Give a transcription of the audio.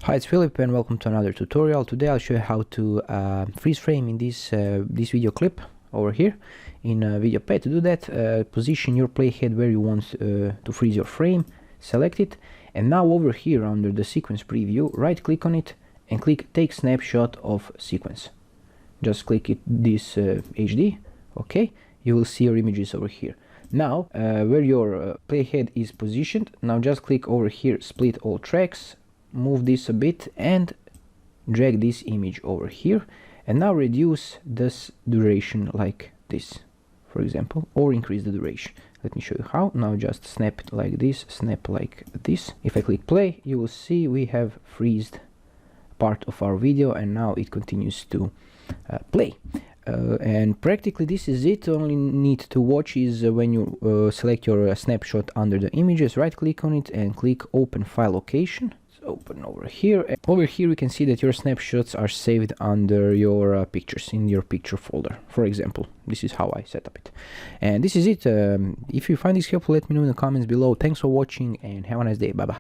Hi, it's Philip and welcome to another tutorial. Today I'll show you how to freeze frame in this video clip over here in VideoPad. To do that, position your playhead where you want to freeze your frame, select it, and now over here under the sequence preview, right click on it and click take snapshot of sequence. Just click it this HD, okay, you will see your images over here. Now where your playhead is positioned, now just click over here, split all tracks, move this a bit and drag this image over here, and now reduce this duration like this, for example, or increase the duration. Let me show you how. Now just snap it like this, snap like this. If I click play, you will see we have freezed part of our video and now it continues to play. And practically this is it. Only need to watch is when you select your snapshot under the images, right click on it and click open file location. Open over here. Over here we can see that your snapshots are saved under your pictures in your picture folder, for example. This is how I set up it, and this is it. If you find this helpful, let me know in the comments below. Thanks for watching and have a nice day. Bye bye.